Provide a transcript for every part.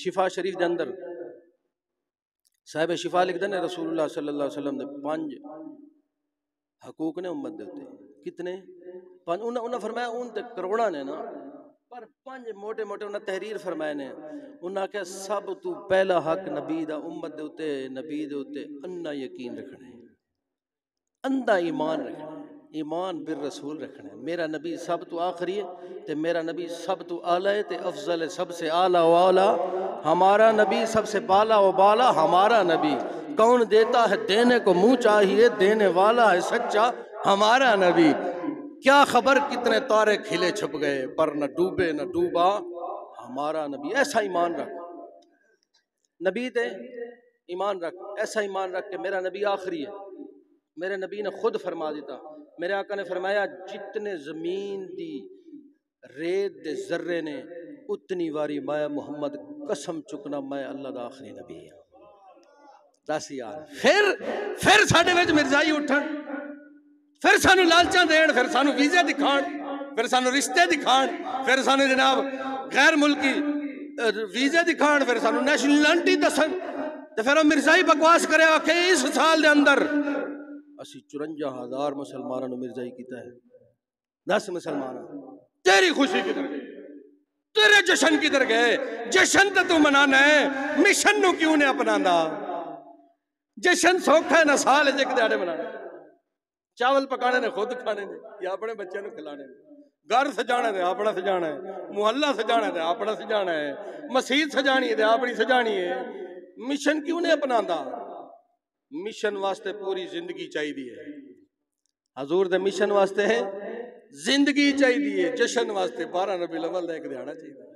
شفا شریف دے اندر صاحب شفا لکھ دے رسول اللہ صلی اللہ علیہ وسلم دے 5 حقوق نے امت دے ہوتے. کتنے؟ 5. انہوں فرمایا ان تے کروڑا نے نا، پر 5 موٹے موٹے انہوں تحریر فرمائے نے. انہوں کہ سب تو پہلا حق نبی دا امت دے ہوتے، نبی دے ہوتے انہ یقین رکھنا ہے، اندھا ایمان رکھنا ہے، ایمان بالرسول رکھنا ہے. میرا نبی سب تو آخری ہے تے میرا نبی سب تو اعلیٰ ہے تے افضل ہے، سب سے اعلیٰ و اعلیٰ ہمارا نبی، سب سے بالا و بالا ہمارا نبی. کون دیتا ہے دینے کو منہ چاہیے، دینے والا ہے سچا ہمارا نبی. کیا خبر کتنے تارے کھلے چھپ گئے، پر نہ ڈوبے نہ ڈوبا ہمارا نبی. ایسا ایمان رکھ، نبی تے ایمان رکھ، ایسا ایمان رکھ کہ میرا نبی آخری ہے. میرے نبی نے خود فرما دیتا، میرے آقا نے فرمایا جتنے زمین دی ریت دے ذرے نے اتنی واری میں محمد قسم چکنا میں اللہ دا آخری نبی ہوں. دس یار پھر ساڈے وچ مرزائی اٹھن، پھر سانو لالچاں دین، پھر سانو ویزے دکھان، پھر سانو رشتے دکھان، پھر سانو جناب غیر ملکی ویزے دکھان، پھر سانو نیشنلٹی دسن، تے پھر مرزائی بکواس کرے کہ اس سال دے اندر اسی 54,000 مسلمانوں نے مرزائی کیتا ہے. 10 مسلمان تیری خوشی کدھر گئی، تیرے جشن کدھر گئے؟ جشن تو منانا ہے، مشن نو کیوں نے اپنانا؟ جشن سوکھا ہے نہ سال ایک دیہڑے منانا. چاول پکانے نے خود کھانے نے یا اپنے بچے نو کھلانے نے، گھر سجانا ہے اپنا سجانا ہے، محلہ سجانا ہے اپنا سجانا ہے، مسجد سجانی ہے اپنی سجانی ہے. مشن کیوں نے اپنانا؟ مشن واسطے پوری زندگی چاہیے ہے. حضور دے مشن واسطے ہے زندگی چاہیے، جشن واسطے 12 ربیع الاول دا ایک دیہڑا چاہیے.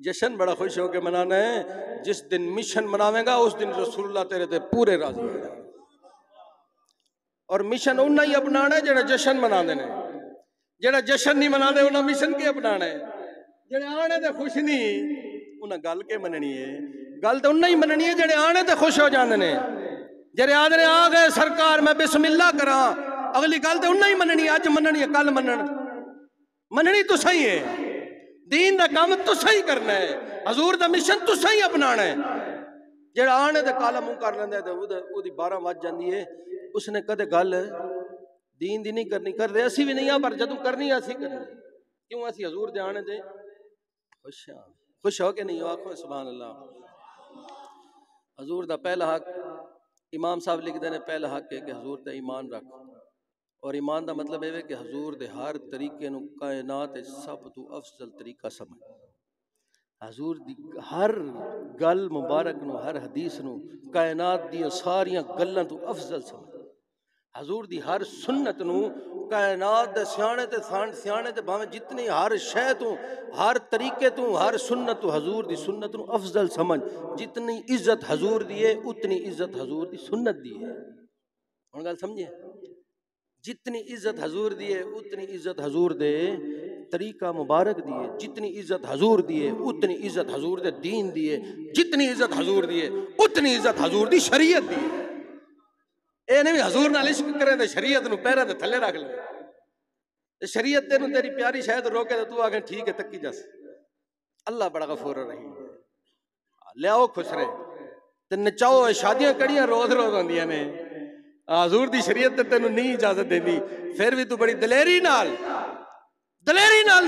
جشن بڑا خوش ہو کے منانا ہے، جس دن مشن مناویں گا اس دن رسول اللہ تیرے تے پورے راضی ہو جائیں. اور مشن انہاں ہی اپنانا ہے جڑا جشن منا دے نے، جڑا جشن نہیں منا دے انہاں مشن کے اپنانا ہے. جڑے آنے تے خوش نہیں انہاں گل کے مننی ہے، گل تے انہاں ہی مننی ہے جڑے آنے تے خوش ہو جاندے نے. جڑے آدھے آ گئے سرکار میں بسم اللہ کراں، اگلی گل تے انہاں ہی مننی ہے، اج مننی ہے کل مننی تو صحیح ہے. دین دا کام تو صحیح کرنا ہے، حضور دا مشن تو صحیح اپنانا ہے. جڑا آنے تے کالا منہ کر لیندا ہے تے او دی 12 وج جاندی ہے، اس نے کدے گل دین دی نہیں کرنی. کر دے اسی بھی نہیں پر جدوں کرنی اسی کرنی. کیوں اسی حضور دے آنے تے خوش ہو کے نہیں ہو. آکھو سبحان اللہ. حضور دا پہلا حق امام صاحب لکھ دے نے، پہلا حق ہے کہ حضور تے ایمان رکھ. اور ایمان دا مطلب ہے کہ حضور دے ہر طریقے نو کائنات سب تو افضل طریقہ سمجھ. حضور دی ہر گل مبارک نو، ہر حدیث نو کائنات دی ساریاں گلاں تو افضل سمجھ. حضور دی ہر سنت نو کائنات دے سیانے تے بھاویں جتنی ہر شے تو، ہر طریقے تو، ہر سنت تو حضور دی سنت نو افضل سمجھ. جتنی عزت حضور دی ہے اتنی عزت حضور دی سنت دی ہے. ہن گل سمجھے؟ جتنی عزت حضور دی ہے اتنی عزت حضور دے طریقہ مبارک دی ہے. جتنی عزت حضور دی ہے اتنی عزت حضور دے دین دی ہے. جتنی عزت حضور دی ہے اتنی عزت حضور دی شریعت دی ہے. اے نہیں حضور نال عشق کرے تے شریعت نو پیراں دے تھلے رکھ لے. شریعت تینوں تیری پیاری شاید روکے تے تو آگے ٹھیک ہے تکی جس. اللہ بڑا غفور رحیم ہے. لیاؤ خوش رہے تے نچاؤ. شادیاں کڑیاں روز ہوندیاں نے، حضور دی شریعت تے تینوں نہیں اجازت دیندی، پھر بھی تو بڑی دلیری نال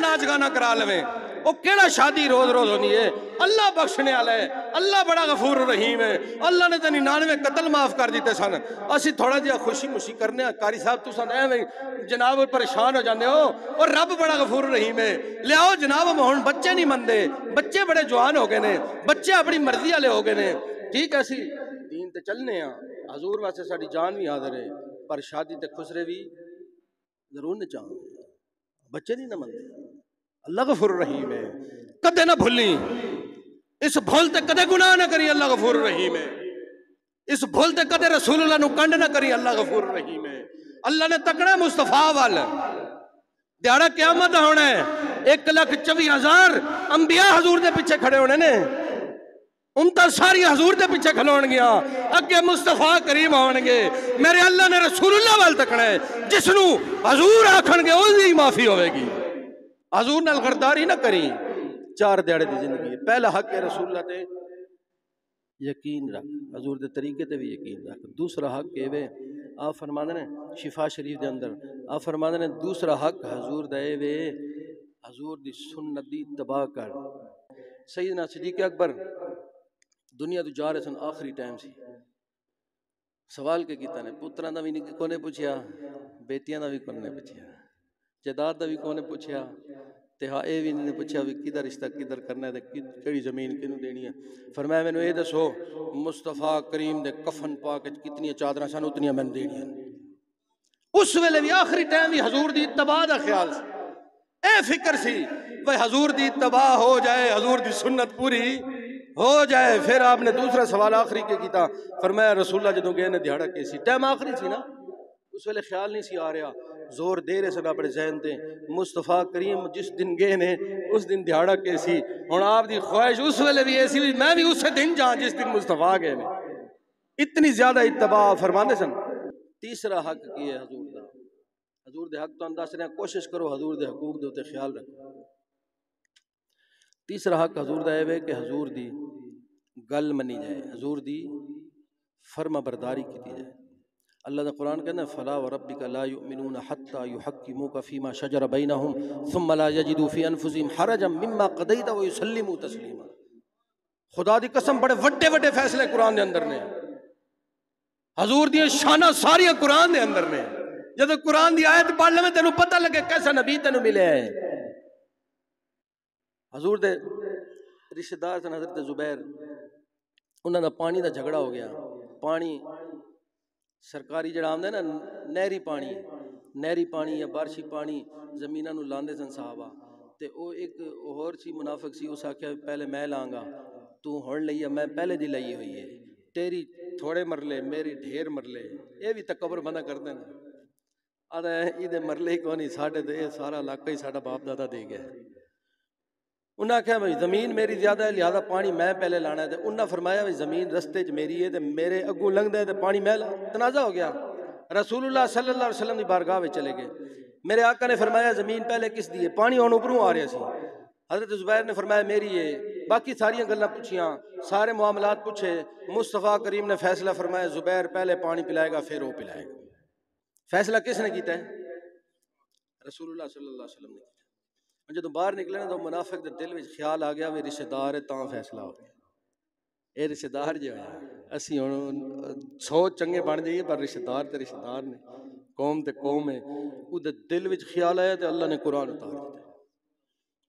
ناچ گانا کرا لویں. او کیڑا شادی روز ہونی ہے؟ اللہ بخشنے والا ہے، اللہ بڑا غفور رحیم ہے. اللہ نے تینی 99 قتل معاف کر دیتے سن. اسی تھوڑا جہا خوشی مشی کرنے قاری صاحب تساں ایویں جناب پریشان ہو جاندے ہو. اور رب بڑا غفور رحیم ہے. لیاؤ جناب ہن بچے نہیں مندے، بچے بڑے جوان ہو گئے نے، بچے اپنی مرضی والے ہو گئے نے. ٹھیک ہے اسی دین تے چلنے ہاں، حضور واسطے ساڈی جان بھی حاضر ہے، پر شادی تے خسرے بھی ضرور نہ چاہوں. بچے نہیں نہ مندے. اللہ غفور رحیم ہے. کدے نہ بھولیں اس بھول تے کدے گناہ نہ کری. اللہ غفور رحیم ہے. اس بھول تے کدے رسول اللہ نو کنڈ نہ کری. اللہ غفور رحیم ہے. اللہ نے تکنا مصطفیٰ وال دیہڑا قیامت ہونا ہے. 1,24,000 انبیاء حضور دے پیچھے کھڑے ہونے نے. ان تا ساری حضور دے پیچھے کھلون گیا، اگے مصطفیٰ کریم ہون گے. میرے اللہ نے رسول اللہ وال تکنا ہے. جس نو حضور آکھن گے اس دی معافی ہوئے گی. حضور نال غداری نہ کریں. 4 دیہڑے دی زندگی ہے. پہلا حق ہے رسول اللہ تے یقین رکھ، حضور دے طریقے تے بھی یقین رکھ۔ دوسرا حق کہ وے آپ فرماندے نے شفا شریف دے اندر، آپ فرماندے نے دوسرا حق حضور دے وے حضور دی سنت دی اتباع کر۔ سیدنا صدیق اکبر دنیا تو جا رہے سن، آخری ٹائم سی، سوال کے کیتا نے پتراں دا بھی کونے پوچھیا، بیٹیاں دا بھی کونے پوچھیا، جائیداد دا بھی کونے پوچھیا، تے ہاں اے بھی نہیں پوچھیا بھی کدھر رشتہ کدھر کرنا ہے تے کیڑی زمین کینوں دینی ہے۔ فرمایا مینوں اے دسو مصطفیٰ کریم دے کفن پاک وچ کتنی چادراں سن اتنیاں مینوں دینیاں۔ اس ویلے بھی آخری ٹائم بھی حضور دی اتباع دا خیال سی، اے فکر سی بھئی حضور دی اتباع ہو جائے، حضور دی سنت پوری ہو جائے۔ پھر آپ نے دوسرا سوال آخری کے کیتا، فرمایا رسول اللہ جدوں گئے نے دیہڑا کیسی، ٹائم آخری سی نا، اس ویلے خیال نہیں سی آ رہا، زور دے رہے سن اپنے ذہن تے مصطفیٰ کریم جس دن گئے نے اس دن دیہڑا کیسی، ہن آپ دی خواہش اس ویلے بھی ایسی بھی میں بھی اسے دن جاں جس دن مصطفیٰ گئے نے، اتنی زیادہ اتباع فرماندے سن۔ تیسرا حق کی ہے حضور دا، حضور دے حق تو انداز رہے کوشش کرو حضور دے حقوق دے تے خیال رکھو۔ تیسرا حق حضور دا ہے کہ حضور دی گل منی جائے، حضور دی فرما برداری کی جائے۔ اللہ دا قرآن کہنا ہے فلا وربک لا یؤمنون حتی یحکموک فیما شجر بینہم ثم لا یجدوا فی انفسہم حرجا مما قضیت ویسلموا تسلیما۔ خدا دی قسم بڑے وڈے وڈے فیصلے قرآن دے اندر نے، حضور دی شانہ ساریاں قرآن دے اندر نے۔ جب قرآن دی آیت پڑھ لے تینوں پتہ لگے کیسا نبی تینوں ملے ہے۔ حضور دے رشتہ دار سن حضرت زبیر، انہاں دا پانی دا جھگڑا ہو گیا، پانی سرکاری جڑا آمدا ہے نا نہری پانی یا بارشی پانی زمیناں نو لاندے سن صحابہ، تے او ایک اور سی منافق سی، اس آکھیا پہلے میں لاں گا، تو ہن لئی میں پہلے دی لئی ہوئی ہے، تیری تھوڑے مرلے میری ڈھیر مرلے، اے بھی تکبر بندہ کردے نا، آدھا ایدے مرلے ہی کونی ساڈے تے سارا علاقہ ہی ساڈا باپ دادا دے گیا۔ انہاں کہا بھائی زمین میری زیادہ ہے لہذا پانی میں پہلے لانا ہے، تے انہاں فرمایا بھائی زمین رستے چ میری ہے تے میرے اگوں لنگدا ہے تے پانی میں تنازع ہو گیا۔ رسول اللہ صلی اللہ علیہ وسلم دی بارگاہ وچ چلے گئے، میرے آقا نے فرمایا زمین پہلے کس دی ہے، پانی ہن اوپروں آ رہا سی۔ حضرت زبیر نے فرمایا میری ہے، باقی ساری گلاں پوچھیاں، سارے معاملات پوچھے، مصطفیٰ کریم نے فیصلہ فرمایا زبیر پہلے پانی پلائے گا پھر وہ پلائے گا۔ فیصلہ کس نے کیتا ہے؟ رسول اللہ صلی اللہ علیہ وسلم نے کیتا۔ جدو باہر نکلے نا تو منافق دے دل وچ خیال آ گیا بھی رشتہ دار ہے تاں فیصلہ ہو گیا، اے رشتہ دار جو ہے اسی ہن 100 چنگے بن جائیے پر رشتہ دار نے، قوم تے قوم ہے۔ او دے دل وچ خیال آیا تے اللہ نے قرآن اتار دتا،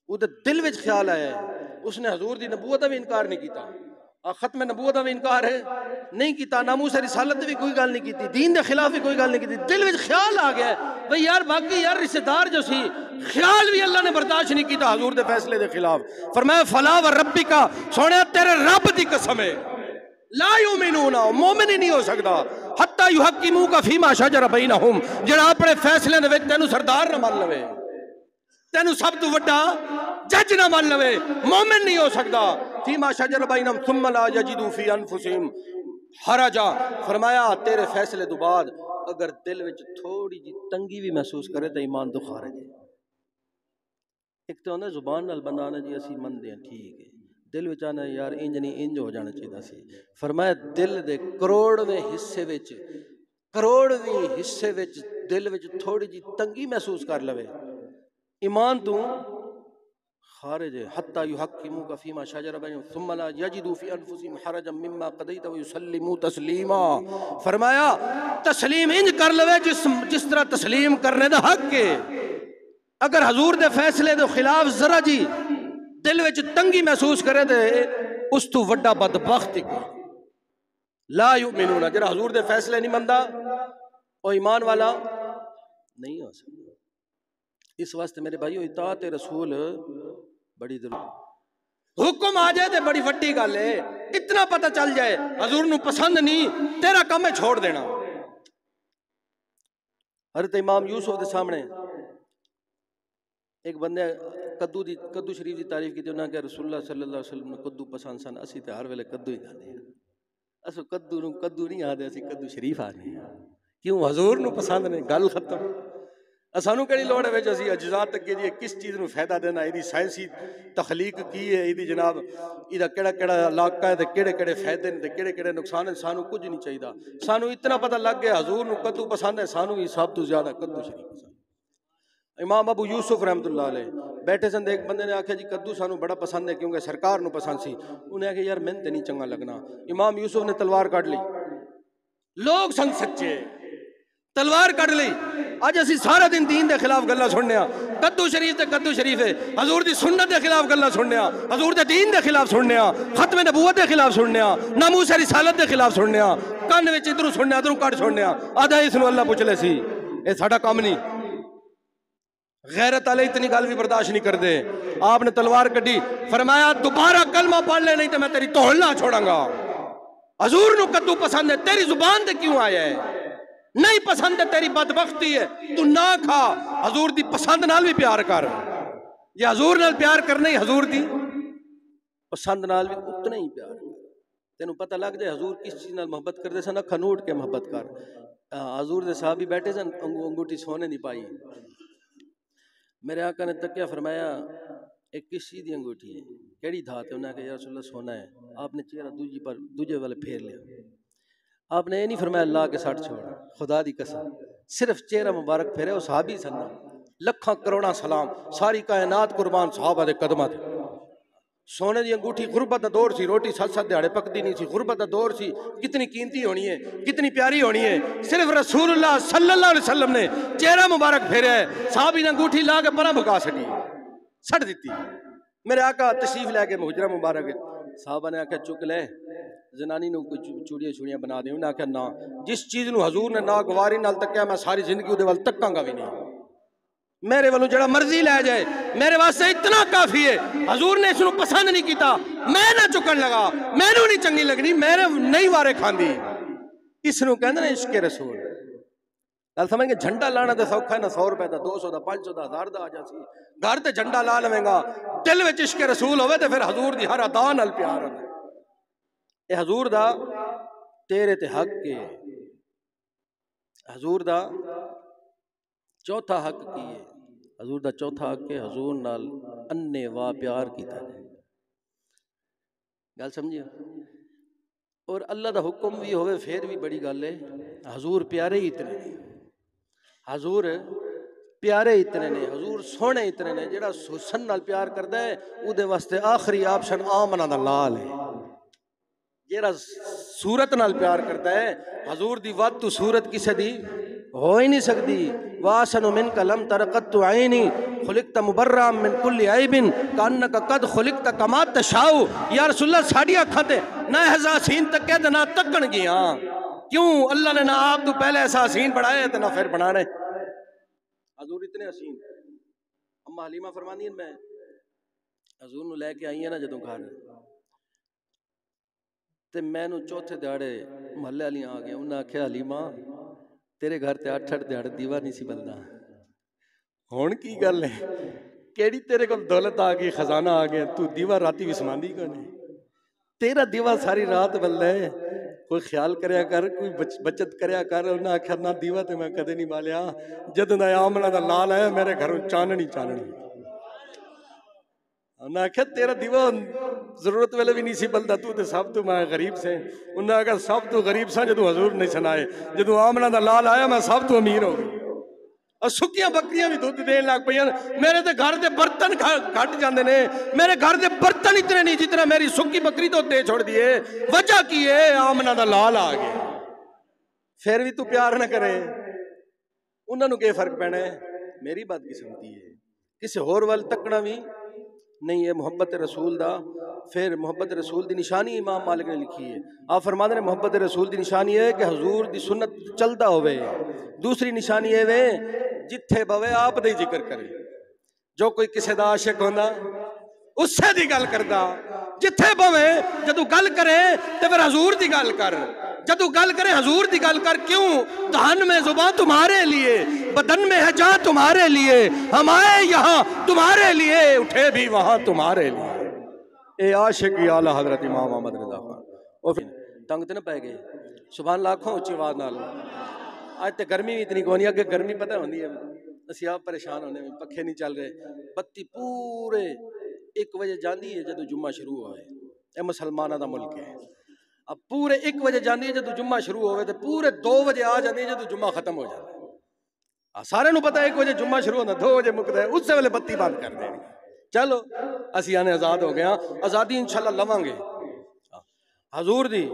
او دے دل وچ خیال آیا ہے، اس نے حضور دی نبوت دا بھی انکار نہیں کیتا، ختم نبوت دا بھی انکار ہے نہیں کیتا، ناموس رسالت دی بھی کوئی گل نہیں کیتی، دین دے خلاف بھی کوئی گل نہیں کیتی، دل وچ خیال آ گیا ہے بھئی یار باقی یار رشتہ دار جو سی، خیال بھی اللہ نے برداشت نہیں کیتا حضور دے فیصلے دے خلاف۔ فرمایا فلا وربک، سونے تیرے رب دی قسم ہے، لا یؤمنون، مومن ہی نہیں ہو سکتا حتی یحکموک فیما شجر بینہم، جڑا اپنے فیصلے دے وچ تینوں سردار نہ مان لوے، تینوں سب تو وڈا جج نہ مان لوے، مومن نہیں ہو سکتا۔ فیما شجر بینہم ثم لا یجدوا فی انفسہم حرجا، فرمایا تیرے فیصلے تو بعد اگر دل وچ تھوڑی جی تنگی بھی محسوس کرے تو ایمان تو خارج ہے۔ ایک تو ہونا زبان نال بندہ آنا جی اسی من دیں ٹھیک ہے، دل وچ آنا یار انج نہیں انج ہو جانا چاہیے سی۔ فرمایا دل دے کروڑویں حصے وچ دل وچ تھوڑی جی تنگی محسوس کر لوے، ایمان تو خارج ہے۔ حتی یحکموک فیما شجر بینہم ثم لا یجدوا فی انفسہم حرجا مما قضیت ویسلموا تسلیما، فرمایا تسلیم انج کر لوے جس طرح تسلیم کرنے دا حق ہے۔ اگر حضور دے فیصلے دے خلاف ذرا جی دل وچ تنگی محسوس کرے تے اس تو وڈا بدبخت ہے۔ لا یؤمنون، جڑا حضور دے فیصلے نہیں مندا او ایمان والا نہیں ہو سکتا۔ اس واسطے میرے بھائیو اطاعت رسول بڑی ضروری، حکم آ جائے تے بڑی وڈی گل ہے، اتنا پتہ چل جائے حضور نو پسند نہیں تیرا کم ہے چھوڑ دینا۔ حضرت امام یوسف دے سامنے ایک بندے کدو شریف دی تعریف کی تے انہاں کہ رسول اللہ صلی اللہ علیہ وسلم نے کدو پسند سن، اسی تے ہر ویلے کدو ہی کھاندے ہیں، اسو کدو نہیں آدھے، اسی کدو شریف آدھے ہیں، کیوں حضور نو پسند نہیں، گل ختم۔ سانو کہڑی لوڑ ہے اسی اجزاء تک کہ کس چیز نو فائدہ دینا، ایدی سائنسی تخلیق کی ہے، ایدی جناب ایدہ کیڑا کیڑا علاقہ ہے، کیڑے کیڑے فائدے نے، کیڑے کیڑے نقصان ہیں، سانو کچھ نہیں چاہیے. سانو اتنا پتہ لگ گیا حضور نو کدو پسند ہے، سانو ہی سب تو زیادہ کدو شریف پسند. امام ابو یوسف رحمۃ اللہ علیہ بیٹھے سن، ایک بندے نے آکھا جی کدو سانو بڑا پسند ہے کیونکہ سرکار نو پسند سی. انہیں آکھا یار میں تے نہیں چنگا لگنا. امام یوسف نے تلوار کاٹ لی. لوگ سن سچے، تلوار کٹ لی. اج اسی سارا دن دین دے خلاف گلاں سننے ہاں، کدو شریف تے کدو شریف ہے، حضور دی سنت دے خلاف گلاں سننے ہاں، حضور دے دین دے خلاف سننے ہاں، ختم نبوت دے خلاف سننے ہاں، ناموس رسالت دے خلاف سننے ہاں، کان وچ ادھروں سننے ادھروں کٹ سننے ہاں. آدھا اس نو اللہ پوچھ لے سی، اے ساڈا کام نہیں. غیرت والے اتنی گل بھی برداشت نہیں کردے. آپ نے تلوار کڈی، فرمایا دوبارہ کلمہ پڑھ لے نہیں تو میں تیری توڑ نہ چھوڑاں گا. حضور نو کدو پسند ہے، تیری زبان تے کیوں آیا ہے؟ نہیں پسند ہے تیری بدبختی ہے، تو نہ کھا. حضور دی پسند نال بھی پیار کر. یہ حضور نال پیار کرنا ہی حضور دی پسند نال بھی اتنا ہی پیار کر. تینوں پتہ لگ جائے حضور کس چیز نال محبت کردے سن، اکھا نوٹ کے محبت کر. حضور دے صحابی بیٹھے سن، انگوٹھی سونے نہیں پائی. میرے آقا نے تکیا، فرمایا ایک کس چیز دی انگوٹھی ہے، کیڑی دھات ہے؟ انہوں نے کہا یا رسول اللہ سونا ہے. آپ نے چہرہ دوجے والے پھیر لیا. آپ نے یہ نہیں فرمایا اللہ کے ساتھ چھوڑ، خدا دی قسم صرف چہرہ مبارک پھیرے. وہ صحابی سن، لکھاں کروڑاں سلام، ساری کائنات قربان صحابہ دے قدمہ تھے. سونے دی انگوٹھی، غربت دا دور سی، روٹی 7 دیہاڑے پکدی نہیں سی، غربت دا دور سی، کتنی قیمتی ہونی ہے، کتنی پیاری ہونی ہے. صرف رسول اللہ صلی اللہ علیہ وسلم نے چہرہ مبارک پھیرا ہے. صحابی نے انگوٹھی لا کے پرہ بھگا سٹی، سٹ دیتی. میرے آقا تشریف لے کے حجرہ مبارک، صحابہ نے آکھا چک لے زنانی نو کوئی چوڑیاں بنا دیں. انہوں نے آکھا نا، جس چیز نو حضور نے ناگواری نال تکیا میں ساری زندگی دے وال تکاں گا بھی نہیں. میرے والوں جڑا مرضی لے جائے، میرے واسطے اتنا کافی ہے. حضور نے اس نو پسند نہیں کیتا، میں نہ چکن لگا، میں نو نہیں چنگی لگنی، میرے نہیں وارے کھاندی. اس نو کہندے نے عشق رسول. گل سمجھ گے؟ جھنڈا لانا تے سوکھا ہے نا، 100 روپے دا، 200 دا، 500 دا، 1000 دا آ جاسی. گھر تے جھنڈا لا لویں گا، دل وچ عشق رسول ہوے تے پھر حضور دی ہر ادا نال پیار ہے. اے حضور دا تیرے تے حق کے، حضور دا چوتھا حق کی ہے. حضور دا چوتھا حق ہے حضور نال انے وا پیار کیتا ہے. گل سمجھیا؟ اور اللہ دا حکم بھی ہوئے پھر بھی بڑی گل ہے. حضور پیارے ہی اتنے نے، حضور پیارے اتنے نے، حضور سونے اتنے نے. جڑا حسن نال پیار کردا ہے او دے واسطے آخری آپشن آمنہ دا لال ہے. جڑا صورت نال پیار کرتا ہے، حضور دی ود تو صورت کسے دی ہو ہی نہیں سکتی. واسن منک لم ترقت عینی خلقت مبرا من کل عیب کانک قد خلقت کما تشاء. یا رسول اللہ ساڈی اکھاں تے نہ ایسا حسین تکے تے نہ تکن گیا. کیوں؟ اللہ نے نہ آپ تو پہلے ایسا حسین بنایا تے نہ پھر بنانے. حضور اتنے حسین. اما حلیمہ فرمانی میں حضور نو لے کے آئی ہیں نا جدوں گھر، تے میں نو چوتھے دیہاڑے محلے والیاں آ گیا. انہوں نے آکھیا حلیمہ تیرے گھر تے 8 دیہاڑے دیوا نہیں سی بلدا، ہن کی گل ہے؟ کیڑی تیرے کول دولت آ گئی، خزانہ آ گیا، تو دیوا راتی بھی سماندی کونے؟ تیرا دیوا ساری رات بلدا ہے، کوئی خیال کریا کر، کوئی بچت کریا کر. انہوں نے آکھیا نہ دیوا تے میں کدے نہیں بالیا، جدوں دا آمنہ دا لال آیا میرے گھروں چاننی چاننی. انہوں نے آکھیا تیرا دیوا ضرورت ویلے بھی نہیں سی بلدا، تو تے سب تو میں غریب سے. انہوں نے آکھیا سب تو غریب سا جدوں حضور نہیں سنائے، جدوں آمنہ دا لال آیا میں سب تو امیر ہو گئی. اور سکیاں بکریاں بھی دودھ دین لگ پئیاں. میرے تے گھر دے برتن گھٹ جاندے نے، میرے گھر دے برتن اتنے نہیں جتنا میری سکی بکری تو دے چھوڑ دیے. وجہ کی ہے؟ آمنہ دا لال آ گیا. پھر بھی تو پیار نہ کرے، انہاں نو کیا فرق پینا ہے؟ میری بات قسمتی ہے، کسی ہور وال تکنا بھی نہیں ہے. محبت رسول دا پھر محبت رسول دی نشانی امام مالک نے لکھی ہے. آپ فرماتے ہیں محبت رسول دی نشانی ہے کہ حضور دی سنت چلتا ہوئے. دوسری نشانی ہے وے جتھے بوے آپ دے ذکر کرے. جو کوئی کسے دا عاشق ہوندا اس سے دی گل کردا، جتھے بوے جدو گل کرے تے پھر حضور دی گل کر. جدو گل کرے حضور دی گل کر. کیوں؟ دہن میں زبان تمہارے لیے، بدن میں ہے جان تمہارے لیے، ہم آئے یہاں تمہارے لیے، اٹھے بھی وہاں تمہارے لیے. اے عاشق اعلی حضرت امام احمد رضا خان. اور پھر تنگ تے نہ پے گئے؟ سبحان اللہ آکھو اچھی آواز نال. آج تے گرمی بھی اتنی کونی ہے کہ گرمی پتہ ہوندی ہے اسی آپ پریشان ہونے میں، پکھے نہیں چل رہے، بتی پورے 1 بجے جاندی ہے جدو جمعہ شروع ہوئے، اے مسلمانہ دا ملک ہے، اب پورے 1 بجے جاندی ہے جدو جمعہ شروع ہوئے تو پورے 2 بجے آ جاندی ہے جدو جمعہ ختم ہو جاتا ہے، سارے نو پتہ ہے 1 بجے جمعہ شروع ہونا 2 بجے مکتا ہے، اس سے پہلے بتی بند کر دیں گے، چلو اسی آنے آزاد ہو گیا، آزادی انشاءاللہ لواں گے۔ حضور دی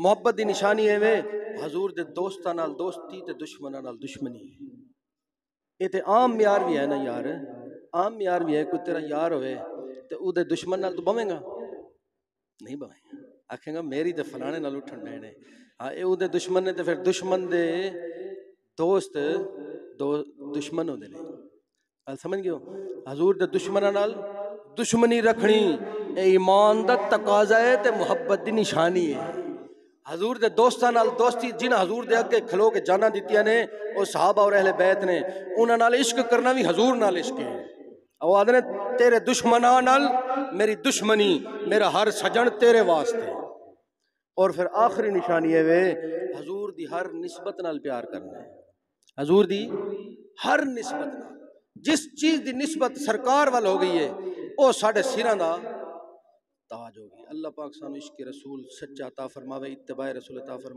محبت دی نشانی ہے وے حضور دے دوستاں نال دوستی تے دشمناں نال دشمنی، یہ تے عام معیار بھی ہے نا یار، عام معیار بھی ہے، کوئی تیرا یار ہوئے تے او دے دشمن نال تو بویں گا نہیں، بویں آکھیں گا میری تے فلانے نال اٹھن بیٹھے، ہاں اے او دے دشمن نے تے پھر دشمن دے دوست دشمن ہوندے نے، گل سمجھ گئے ہو؟ حضور دے دشمناں نال دشمنی رکھنی اے ایمان دا تقاضا ہے تے محبت دی نشانی ہے۔ حضور دے دوستاں نال دوستی، جنہاں حضور دے اگے کھلو کے جانا دتیاں نے او صحابہ اور اہل بیت نے، انہاں نال عشق کرنا بھی حضور نال عشق ہے۔ او آدھے تیرے دشمناں نال میری دشمنی، میرا ہر سجن تیرے واسطے۔ اور پھر آخری نشانی ہے وے حضور دی ہر نسبت نال پیار کرنا ہے، حضور دی ہر نسبت نال، جس چیز دی نسبت سرکار وال ہو گئی ہے او ساڈے سراں دا تاج ہو گئی۔ اللہ پاک سانو عشق رسول سچا عطا فرماوے، اتباع رسول عطا فرماوے۔